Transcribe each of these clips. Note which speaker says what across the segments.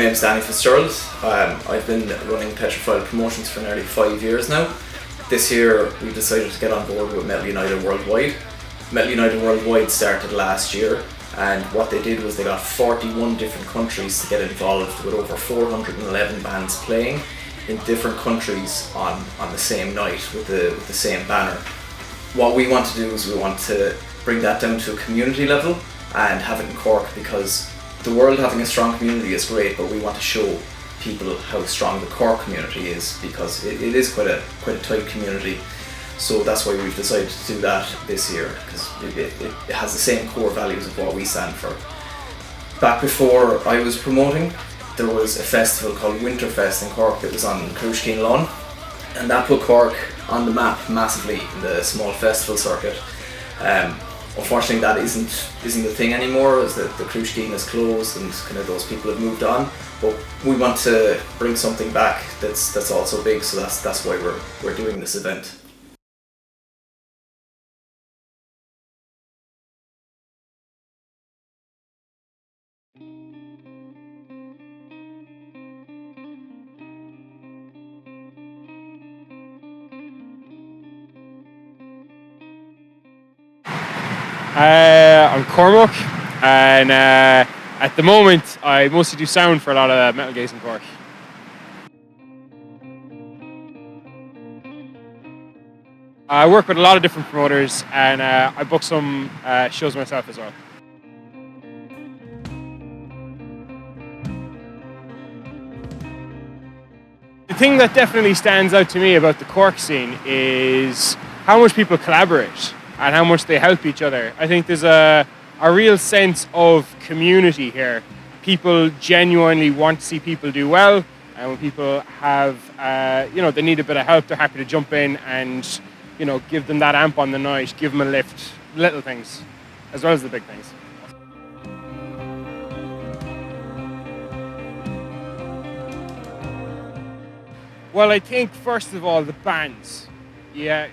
Speaker 1: name's Danny Fitzgerald. I've been running Petrified Promotions for nearly 5 years now. This year we decided to get on board with Metal United Worldwide. Metal United Worldwide started last year, and what they did was they got 41 different countries to get involved, with over 411 bands playing in different countries on the same night with the same banner. What we want to do is we want to bring that down to a community level and have it in Cork, because the world having a strong community is great, but we want to show people how strong the Cork community is, because it is quite a tight community. So that's why we've decided to do that this year, because it has the same core values of what we stand for. Back before I was promoting, there was a festival called Winterfest in Cork that was on Cruachan lawn, and that put Cork on the map massively in the small festival circuit. Unfortunately, that isn't the thing anymore, as the Cruachan is closed and kind of those people have moved on. But we want to bring something back that's also big, so that's why we're doing this event.
Speaker 2: I'm Cormac, and at the moment I mostly do sound for a lot of metal gigs in Cork. I work with a lot of different promoters, and I book some shows myself as well. The thing that definitely stands out to me about the Cork scene is how much people collaborate and how much they help each other. I think there's a real sense of community here. People genuinely want to see people do well, and when people have, they need a bit of help, they're happy to jump in and, give them that amp on the night, give them a lift, little things, as well as the big things. Well, I think first of all, the bands. Yeah.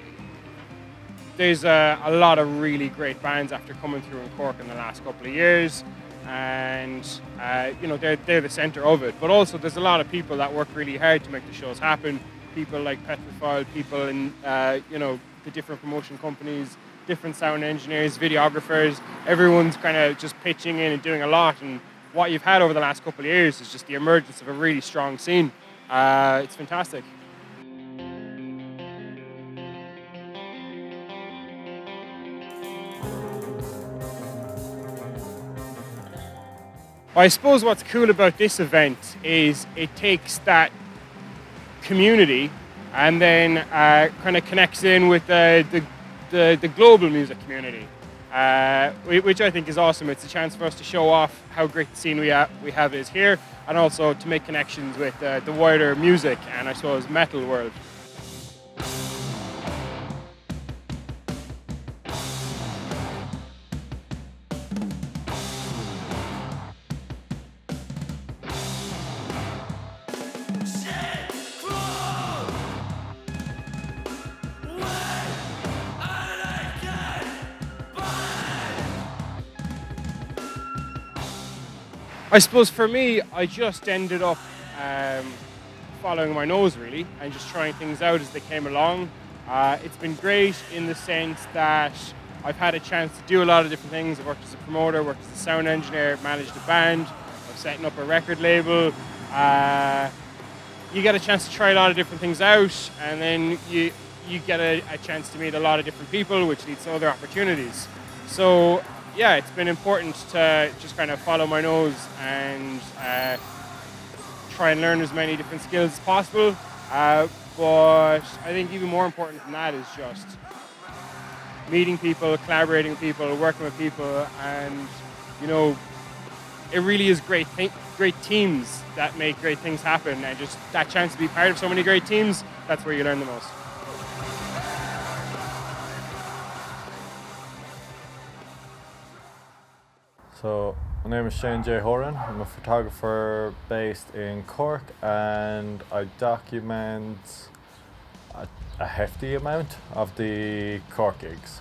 Speaker 2: There's a lot of really great bands after coming through in Cork in the last couple of years, and they're the centre of it. But also there's a lot of people that work really hard to make the shows happen. People like Petrified, people in the different promotion companies, different sound engineers, videographers. Everyone's kind of just pitching in and doing a lot. And what you've had over the last couple of years is just the emergence of a really strong scene. It's fantastic. I suppose what's cool about this event is it takes that community and then kind of connects in with the global music community, which I think is awesome. It's a chance for us to show off how great the scene we have is here, and also to make connections with the wider music and I suppose metal world. I suppose for me, I just ended up following my nose really and just trying things out as they came along. It's been great in the sense that I've had a chance to do a lot of different things. I've worked as a promoter, worked as a sound engineer, managed a band, I'm setting up a record label. You get a chance to try a lot of different things out, and then you get a chance to meet a lot of different people, which leads to other opportunities. So yeah, it's been important to just kind of follow my nose and try and learn as many different skills as possible. But I think even more important than that is just meeting people, collaborating with people, working with people, and it really is great teams that make great things happen, and just that chance to be part of so many great teams, that's where you learn the most.
Speaker 3: So my name is J Horan. I'm a photographer based in Cork, and I document a hefty amount of the Cork gigs.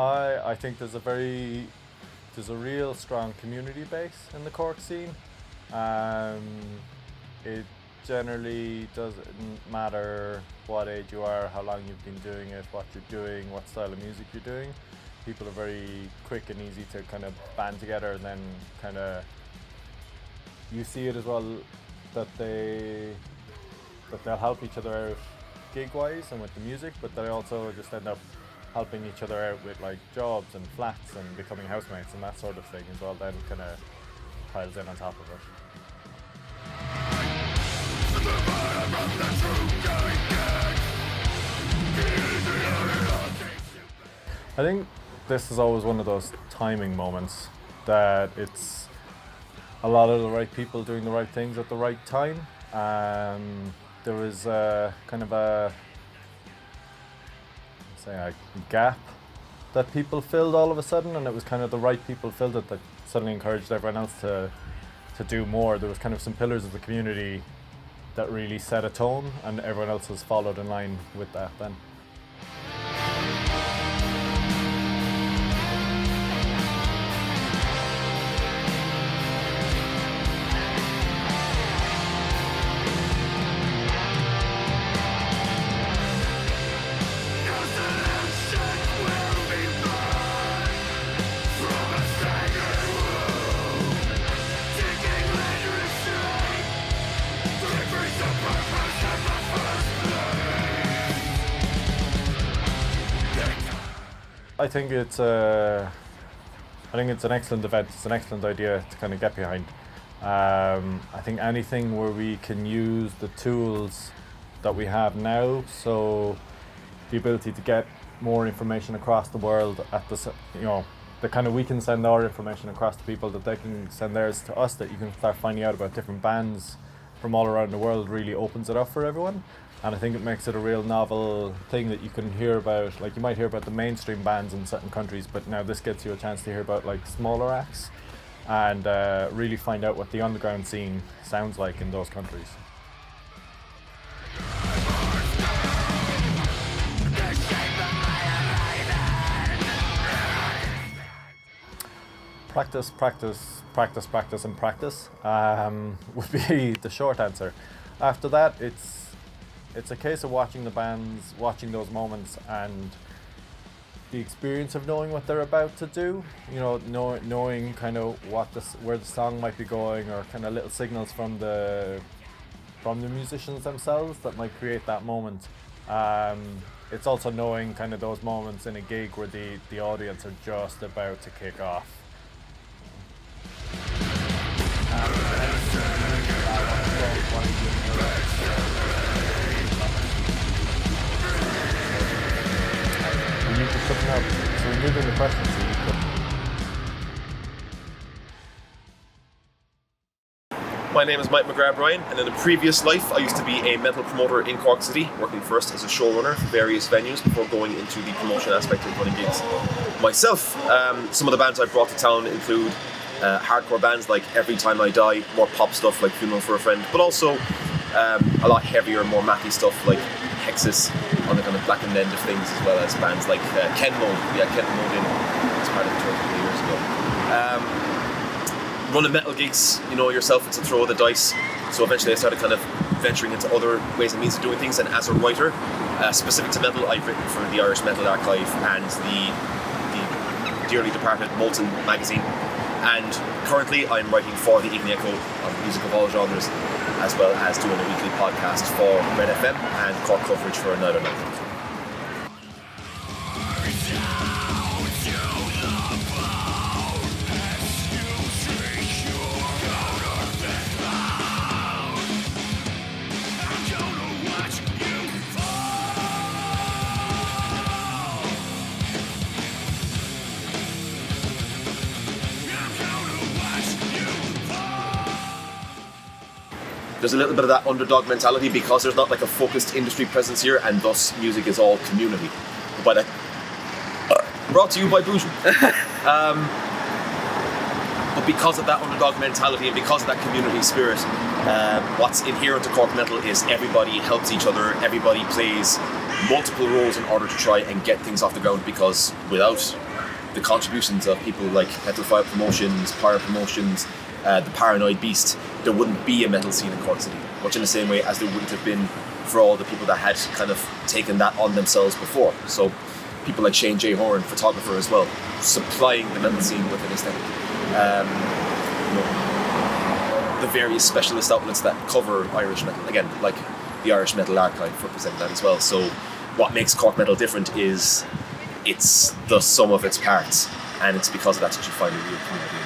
Speaker 3: I think there's a real strong community base in the Cork scene. It generally doesn't matter what age you are, how long you've been doing it, what you're doing, what style of music you're doing. People are very quick and easy to kind of band together, and then kind of you see it as well that they'll help each other out gig-wise and with the music, but they also just end up helping each other out with like jobs and flats and becoming housemates and that sort of thing as well, then kind of piles in on top of it. I think this is always one of those timing moments that it's a lot of the right people doing the right things at the right time. There was kind of a gap that people filled all of a sudden, and it was kind of the right people filled it that suddenly encouraged everyone else to do more. There was kind of some pillars of the community that really set a tone, and everyone else has followed in line with that then. I think it's an excellent event. It's an excellent idea to kind of get behind. I think anything where we can use the tools that we have now, so the ability to get more information across the world at the kind of we can send our information across to people, that they can send theirs to us, that you can start finding out about different bands from all around the world, really opens it up for everyone. And I think it makes it a real novel thing that you can hear about. Like, you might hear about the mainstream bands in certain countries, but now this gets you a chance to hear about like smaller acts and really find out what the underground scene sounds like in those countries. Practice, practice, practice, practice, and practice would be the short answer. After that, it's a case of watching the bands, watching those moments, and the experience of knowing what they're about to do. You know, knowing kind of where the song might be going, or kind of little signals from the musicians themselves that might create that moment. It's also knowing kind of those moments in a gig where the audience are just about to kick off. We need to put up, so we move in the questions.
Speaker 4: My name is Mcgrath, Bryan, and in a previous life I used to be a metal promoter in Cork City, working first as a showrunner for various venues before going into the promotion aspect of running gigs myself. Some of the bands I brought to town include hardcore bands like Every Time I Die, more pop stuff like Funeral for a Friend, but also a lot heavier, more mathy stuff like Hexus on the kind of black and end of things, as well as bands like Ken Mode. We had Ken Mode in as part of the tour a couple of years ago. Running metal gigs, you know yourself, it's a throw of the dice. So eventually I started kind of venturing into other ways and means of doing things, and as a writer, specific to metal, I've written for the Irish Metal Archive and the dearly departed Molten magazine. And currently I'm writing for the Evening Echo on music of all genres, as well as doing a weekly podcast for Red FM and Cork coverage for Night on Night. There's a little bit of that underdog mentality because there's not like a focused industry presence here, and thus music is all community. By that, brought to you by Bougie. But because of that underdog mentality and because of that community spirit, what's inherent to Cork metal is everybody helps each other, everybody plays multiple roles in order to try and get things off the ground, because without the contributions of people like Metalfile Promotions, Pyre Promotions, the Paranoid Beast, there wouldn't be a metal scene in Cork City, much in the same way as there wouldn't have been for all the people that had kind of taken that on themselves before. So people like J Horan, photographer as well, supplying the metal scene with an aesthetic. The various specialist outlets that cover Irish metal, again, like the Irish Metal Archive represent that as well. So what makes Cork metal different is it's the sum of its parts, and it's because of that that you find a real community.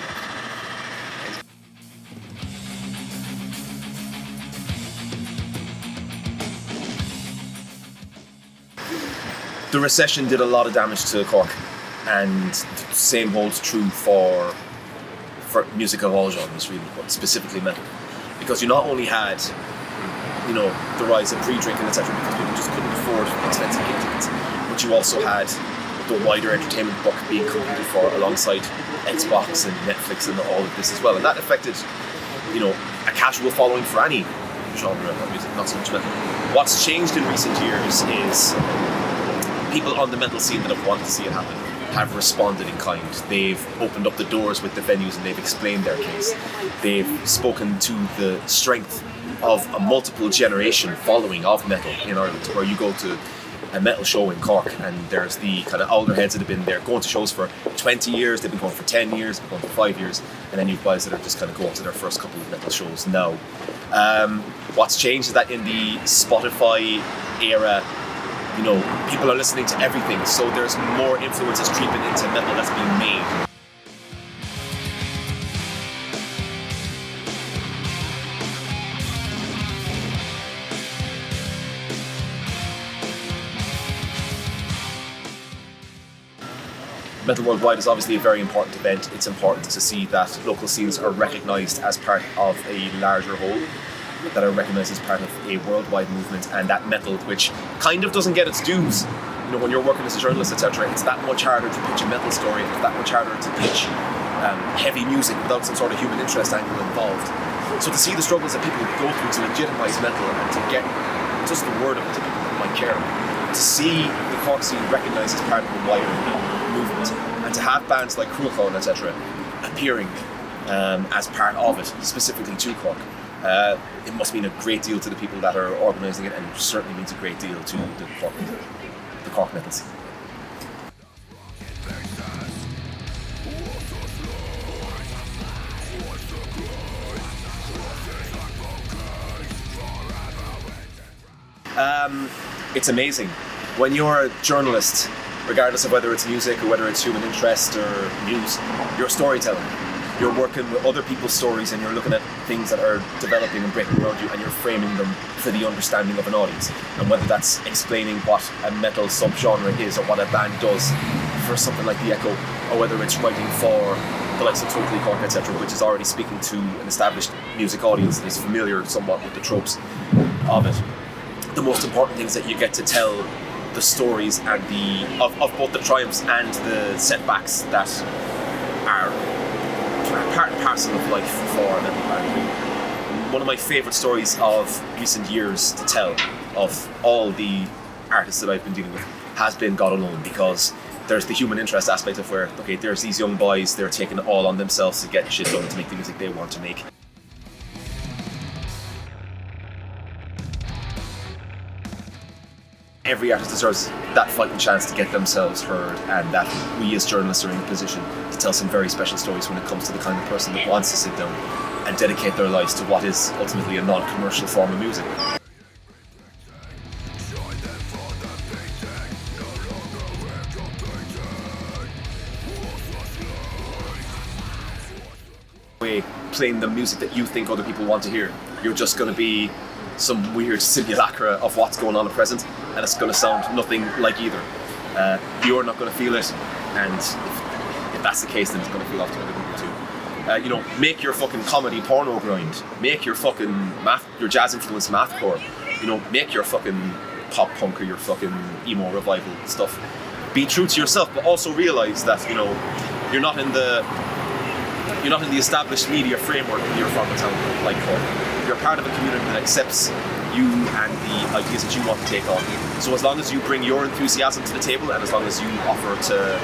Speaker 4: The recession did a lot of damage to Cork, and the same holds true for music of all genres, really, but specifically metal, because you not only had, the rise of pre-drinking, etc., because people just couldn't afford expensive gig tickets, but you also had the wider entertainment book being competed for alongside Xbox and Netflix and all of this as well, and that affected, a casual following for any genre of music, not so much metal. What's changed in recent years is people on the metal scene that have wanted to see it happen have responded in kind. They've opened up the doors with the venues and they've explained their case. They've spoken to the strength of a multiple generation following of metal in Ireland, where you go to a metal show in Cork and there's the kind of older heads that have been there going to shows for 20 years, they've been going for 10 years, they've been going for 5 years, and then you've guys that are just kind of going to their first couple of metal shows now. What's changed is that in the Spotify era, people are listening to everything, so there's more influences creeping into metal that's being made. Metal Worldwide is obviously a very important event. It's important to see that local scenes are recognised as part of a larger whole, that are recognised as part of a worldwide movement, and that metal, which kind of doesn't get its dues, when you're working as a journalist, etc., it's that much harder to pitch a metal story, it's that much harder to pitch heavy music without some sort of human interest angle involved. So to see the struggles that people go through to legitimise metal and to get just the word of it to people who might care, to see the Cork scene recognised as part of a wider movement, and to have bands like Cruachan, etc., appearing as part of it, specifically to Cork, it must mean a great deal to the people that are organising it, and it certainly means a great deal to the Cork metal scene. It's amazing. When you're a journalist, regardless of whether it's music or whether it's human interest or news, you're a storyteller. You're working with other people's stories and you're looking at things that are developing and breaking around you, and you're framing them for the understanding of an audience. And whether that's explaining what a metal subgenre is or what a band does for something like The Echo, or whether it's writing for the likes of Totally Cork, etc., which is already speaking to an established music audience that is familiar somewhat with the tropes of it. The most important thing is that you get to tell the stories and of both the triumphs and the setbacks that are part and parcel of life for a metal band. One of my favourite stories of recent years to tell, of all the artists that I've been dealing with, has been God Alone, because there's the human interest aspect of where, okay, there's these young boys, they're taking it all on themselves to get shit done, to make the music they want to make. Every artist deserves that fighting chance to get themselves heard, and that we as journalists are in a position to tell some very special stories when it comes to the kind of person that wants to sit down and dedicate their lives to what is ultimately a non-commercial form of music. Playing the music that you think other people want to hear, you're just going to be some weird simulacra of what's going on at present, and it's going to sound nothing like either. You're not going to feel it, and if that's the case, then it's going to feel off to other people too. Make your fucking comedy porno grind, make your fucking your jazz influenced mathcore, make your fucking pop punk or your fucking emo revival stuff. Be true to yourself, but also realise that you're not in the established media framework when you're from a town like Cork. You're part of a community that accepts you and the ideas that you want to take on. So as long as you bring your enthusiasm to the table, and as long as you offer to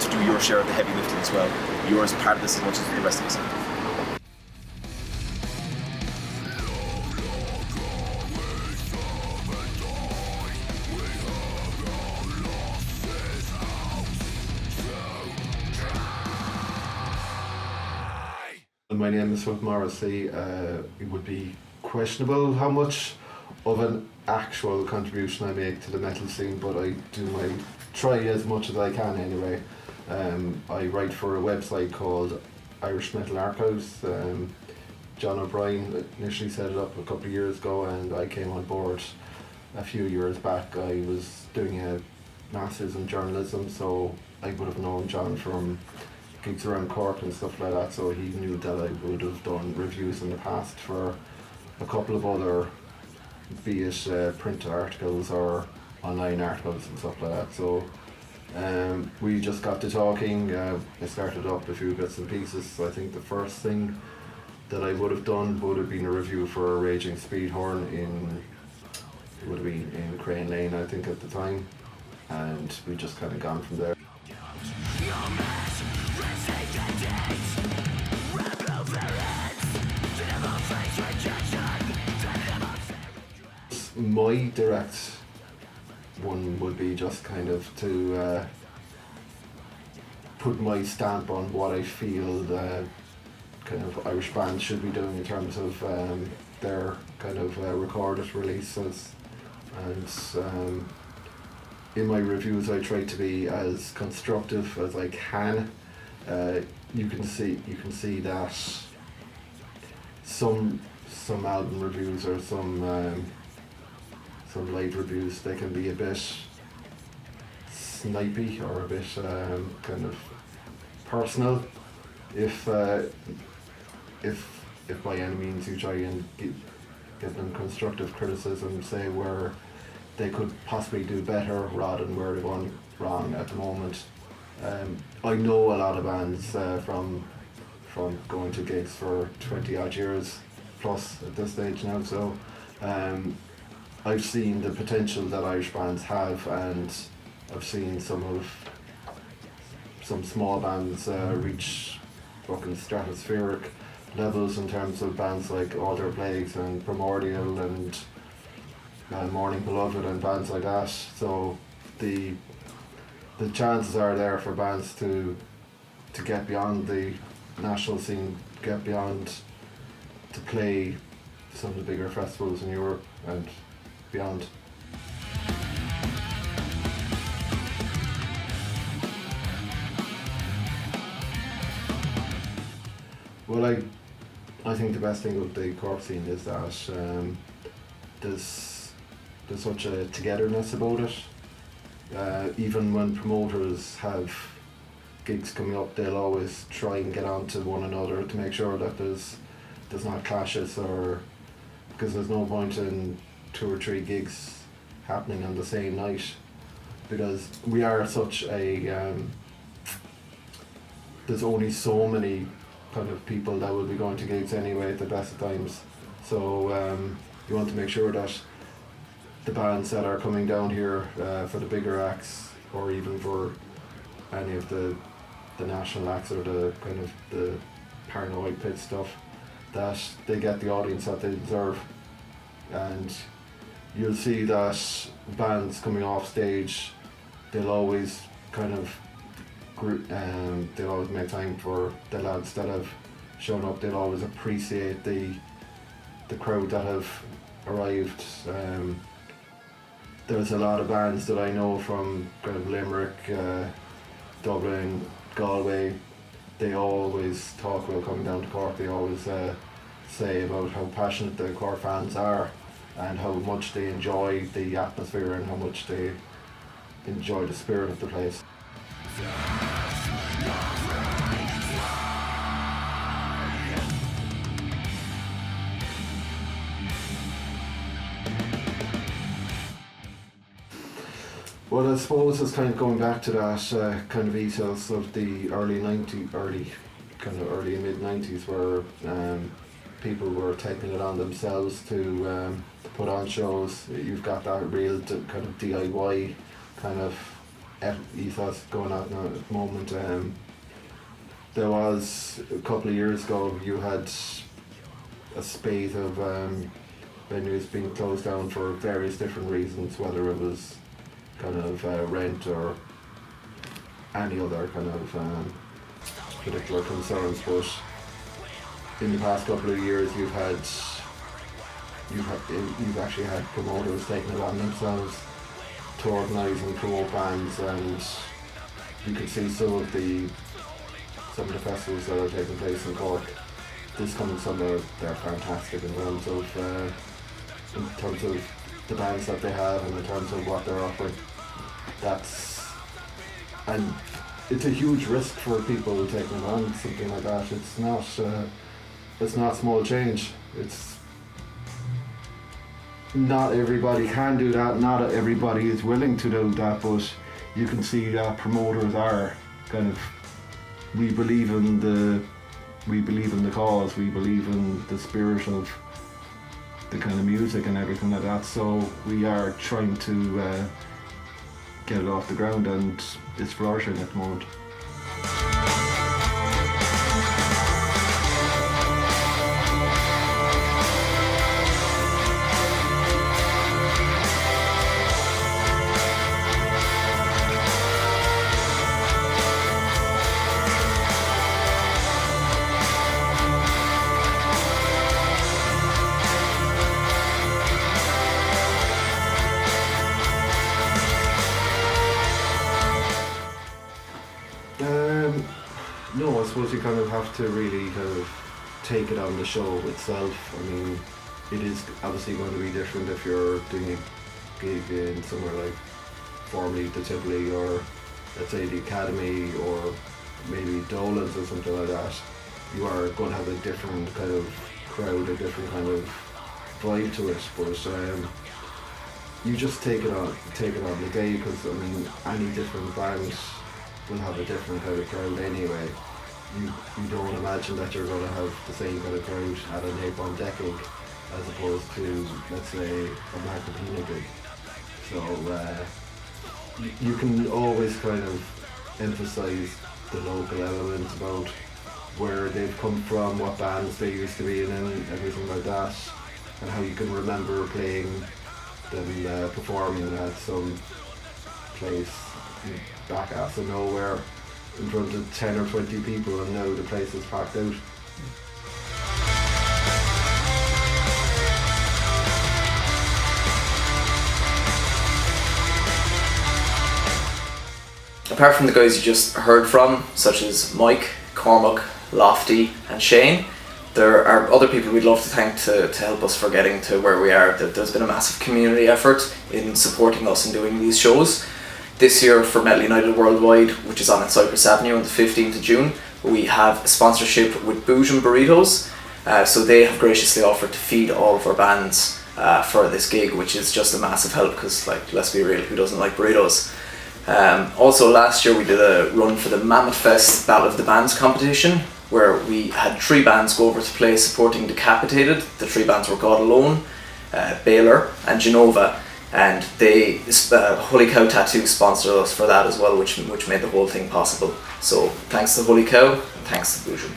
Speaker 4: to do your share of the heavy lifting as well. You're as part of this as much as the rest of us are.
Speaker 5: My name is Phillip Morissey. It would be questionable how much of an actual contribution I make to the metal scene, but I try as much as I can anyway. I write for a website called Irish Metal Archives. John O'Brien initially set it up a couple of years ago, and I came on board a few years back. I was doing a master's in journalism, so I would have known John from gigs around Cork and stuff like that, so he knew that I would have done reviews in the past for a couple of other, be it print articles or online articles and stuff like that. So we just got to talking. I started up a few bits and pieces. I think the first thing that I would have done would have been a review for a Raging Speedhorn it would have been in Crane Lane, I think, at the time, and we just kind of gone from there. My direct one would be just kind of to put my stamp on what I feel the kind of Irish bands should be doing in terms of their kind of recorded releases, and in my reviews I try to be as constructive as I can. You can see that some album reviews or some live reviews, they can be a bit snipey or a bit kind of personal. If by any means you try and give them constructive criticism, say where they could possibly do better rather than where they're going wrong at the moment. I know a lot of bands from going to gigs for 20 odd years plus at this stage now, so I've seen the potential that Irish bands have, and I've seen some small bands reach fucking stratospheric levels in terms of bands like Alder Plagues and Primordial and Morning Beloved and bands like that. So the chances are there for bands to get beyond the national scene, get beyond to play some of the bigger festivals in Europe and beyond. Well, I think the best thing with the Cork scene is that there's such a togetherness about it. Even when promoters have gigs coming up, they'll always try and get on to one another to make sure that there's not clashes, or because there's no point in 2 or 3 gigs happening on the same night, because we are such a there's only so many kind of people that will be going to gigs anyway at the best of times, so you want to make sure that the bands that are coming down here for the bigger acts, or even for any of the national acts or the kind of the Paranoid Pit stuff, that they get the audience that they deserve. And you'll see that bands coming off stage, they'll always kind of they'll always make time for the lads that have shown up. They'll always appreciate the crowd that have arrived. There's a lot of bands that I know from kind of Limerick, Dublin, Galway. They always talk about coming down to Cork. They always say about how passionate the Cork fans are and how much they enjoy the atmosphere and how much they enjoy the spirit of the place. Well, I suppose it's kind of going back to that kind of ethos of the early and mid 90s, where people were taking it on themselves to put on shows. You've got that real kind of DIY kind of ethos going on now at the moment. There was a couple of years ago, you had a spate of venues being closed down for various different reasons, whether it was kind of rent or any other kind of particular concerns. But in the past couple of years, you've actually had promoters taking it on themselves to organise and promote bands, and you can see some of the festivals that are taking place in Cork this coming summer. They're fantastic in terms of the bands that they have and in terms of what they're offering. And it's a huge risk for people taking on something like that. It's not small change. It's not everybody can do that. Not everybody is willing to do that. But you can see that promoters are kind of. We believe in the cause. We believe in the spirit of the kind of music and everything like that. So we are trying to get it off the ground, and it's flourishing at the moment. No, I suppose you kind of have to really kind of take it on the show itself. I mean, it is obviously going to be different if you're doing a gig in somewhere like formerly the Tivoli, or let's say the Academy, or maybe Dolan's or something like that. You are going to have a different kind of crowd, a different kind of vibe to it. But you just take it on the day, because I mean, any different band will have a different kind of crowd anyway. You don't imagine that you're going to have the same kind of crowd at a Napalm Deck gig as opposed to, let's say, a Macapina gig. So you can always kind of emphasise the local element about where they've come from, what bands they used to be in, and everything like that, and how you can remember playing them performing at some place back ass of nowhere in front of 10 or 20 people, and now the place is packed out.
Speaker 1: Apart from the guys you just heard from, such as Mike, Cormac, Lofty and Shane, there are other people we'd love to thank to help us for getting to where we are. There's been a massive community effort in supporting us in doing these shows. This year for Metal United Worldwide, which is on at Cyprus Avenue on the 15th of June, we have a sponsorship with Boujum Burritos. So they have graciously offered to feed all of our bands for this gig, which is just a massive help, because, like, let's be real, who doesn't like burritos? Also last year we did a run for the Mammoth Fest Battle of the Bands competition, where we had 3 bands go over to play supporting Decapitated. The 3 bands were God Alone, Baylor and Genova, and they Holy Cow Tattoo sponsored us for that as well, which made the whole thing possible. So thanks to Holy Cow and thanks to Boujum.